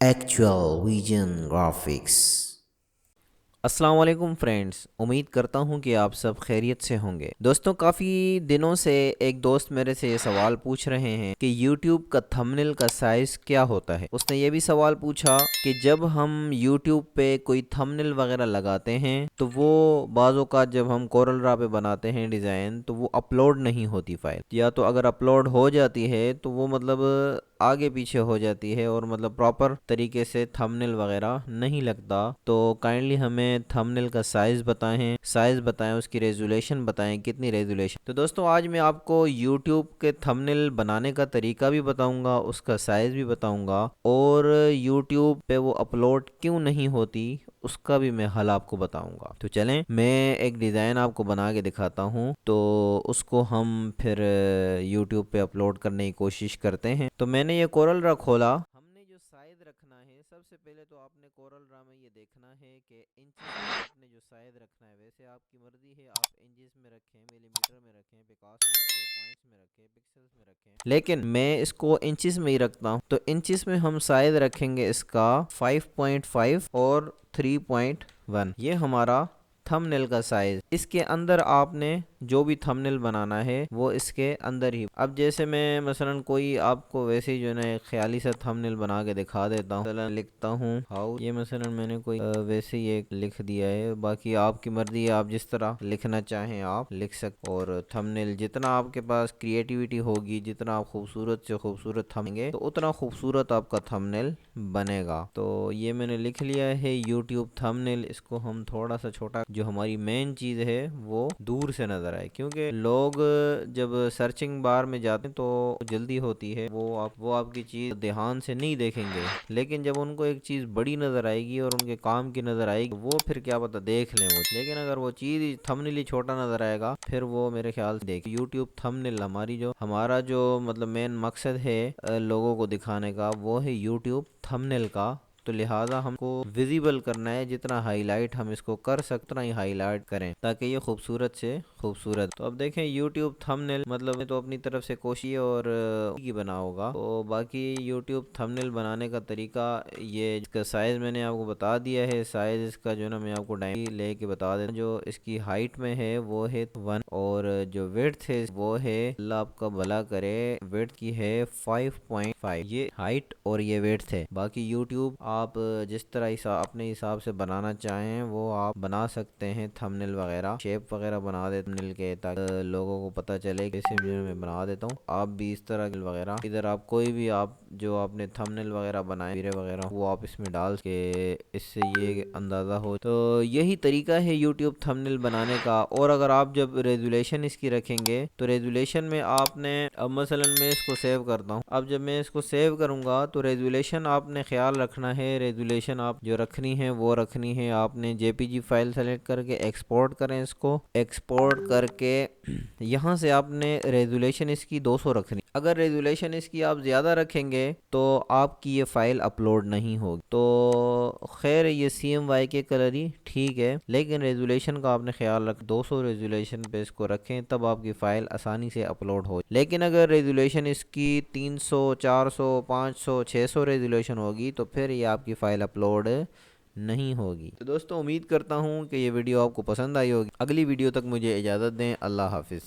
Actual Vision Graphics. अस्सलाम वालेकुम friends, उम्मीद करता हूँ कि आप सब खैरियत से होंगे। दोस्तों, काफ़ी दिनों से एक दोस्त मेरे से ये सवाल पूछ रहे हैं कि YouTube का थंबनेल का साइज़ क्या होता है। उसने ये भी सवाल पूछा कि जब हम YouTube पे कोई थंबनेल वगैरह लगाते हैं तो वो बाज़ औक़ात जब हम कोरल ड्रॉ पे बनाते हैं डिज़ाइन तो वो अपलोड नहीं होती फ़ाइल, या तो अगर अपलोड हो जाती है तो वो मतलब आगे पीछे हो जाती है और मतलब प्रॉपर तरीके से थंबनेल वगैरह नहीं लगता। तो काइंडली हमें थंबनेल का साइज़ बताएं, उसकी रेजोल्यूशन बताएं, कितनी रेजोल्यूशन। तो दोस्तों, आज मैं आपको यूट्यूब के थंबनेल बनाने का तरीका भी बताऊंगा, उसका साइज़ भी बताऊंगा, और यूट्यूब पे वो अपलोड क्यों नहीं होती उसका भी मैं हल आपको बताऊंगा। तो चलें, मैं एक डिज़ाइन आपको बना के दिखाता हूँ, तो उसको हम फिर यूट्यूब पे अपलोड करने की कोशिश करते हैं। तो मैंने ये कोरल ड्रॉ खोला। हमने जो साइज रखना है, सबसे पहले तो आपने कोरल ड्रॉ में ये देखना है कि इंचेस में आपने जो साइज रखना है, वैसे आपकी मर्जी है, आप इंचेस में रखें, मिलीमीटर में रखें, पिकास में रखें, पॉइंट्स में रखें, पिक्सल्स में रखें, लेकिन मैं इसको इंचेस में ही रखता हूँ। तो इंचेस में हम साइज रखेंगे इसका 5.5 और 3.1। ये हमारा थंबनेल का साइज। इसके अंदर आपने जो भी थंबनेल बनाना है वो इसके अंदर ही। अब जैसे मैं मसलन कोई आपको वैसे ही जो है ना एक ख्याली सा थंबनेल बना के दिखा देता हूँ। मसलन लिखता हूँ हाउ, ये मसलन मैंने कोई वैसे ही एक लिख दिया है। बाकी आपकी मर्जी है, आप जिस तरह लिखना चाहें आप लिख सकते। और थंबनेल जितना आपके पास क्रिएटिविटी होगी, जितना आप खूबसूरत से खूबसूरत थंबनेल तो उतना खूबसूरत आपका थंबनेल बनेगा। तो ये मैंने लिख लिया है यूट्यूब थंबनेल। इसको हम थोड़ा सा छोटा, जो हमारी मेन चीज़ है वो दूर से नज़र आए, क्योंकि लोग जब सर्चिंग बार में जाते हैं तो जल्दी होती है, वो आपकी चीज़ ध्यान से नहीं देखेंगे, लेकिन जब उनको एक चीज़ बड़ी नज़र आएगी और उनके काम की नज़र आएगी, वो फिर क्या पता देख लें वो। लेकिन अगर वो चीज़ थंबनेल ही छोटा नज़र आएगा, फिर वो मेरे ख्याल से देख। यूट्यूब थंबनेल हमारा जो मतलब मेन मकसद है लोगों को दिखाने का, वो है यूट्यूब थंबनेल का। तो लिहाजा हमको विजिबल करना है, जितना हाईलाइट हम इसको कर सकते उतना ही हाईलाइट करें ताकि ये खूबसूरत से खूबसूरत। तो अब देखें यूट्यूब थंबनेल मतलब तो अपनी तरफ से कोशिश और की बना होगा। तो बाकी यूट्यूब थंबनेल बनाने का तरीका ये, इसका साइज़ मैंने आपको बता दिया है। साइज़ इसका जो ना मैं आपको डायरी लेके बता देता हूँ। जो इसकी हाइट में है वो है 1, और जो विड्थ है वो है, अल्लाह आपका भला करे, विड्थ की है 5.5। ये हाइट और ये विड्थ है। बाकी यूट्यूब आप जिस तरह अपने हिसाब से बनाना चाहें वो आप बना सकते हैं। थंबनेल वगैरह शेप वगैरह बना दे थंबनेल के, ताकि लोगों को पता चले कैसे मैं बना देता हूँ। आप भी इस तरह के वगैरह इधर आप कोई भी आप जो आपने थंबनेल वगैरह बनाए वीडियो वगैरह वो आप इसमें डाल के, इससे ये अंदाज़ा हो। तो यही तरीका है यूट्यूब थंबनेल बनाने का। और अगर आप जब रेजुलेशन इसकी रखेंगे तो रेजुलेशन में आपने, अब मसलन मैं इसको सेव करता हूँ, अब जब मैं इसको सेव करूँगा तो रेजुलेशन आपने ख्याल रखना है। रेजुलेशन आप जो रखनी है वो रखनी है। आपने जेपीजी फाइल सेलेक्ट करके एक्सपोर्ट करें, इसको एक्सपोर्ट करके यहाँ से आपने रेजुलेशन इसकी 200 रखनी। अगर रेजुलेशन इसकी आप ज़्यादा रखेंगे तो आपकी ये फ़ाइल अपलोड नहीं होगी। तो खैर ये CMYK के कलर ही ठीक है, लेकिन रेजुलेशन का आपने ख्याल रख 200 रेजुलेशन पे इसको रखें, तब आपकी फ़ाइल आसानी से अपलोड हो। लेकिन अगर रेजुलेशन इसकी 300, 400, 500, 600 रेजुलेशन होगी तो फिर ये आपकी फ़ाइल अपलोड नहीं होगी। तो दोस्तों, उम्मीद करता हूँ कि ये वीडियो आपको पसंद आई होगी। अगली वीडियो तक मुझे इजाज़त दें। अल्लाह हाफिज़।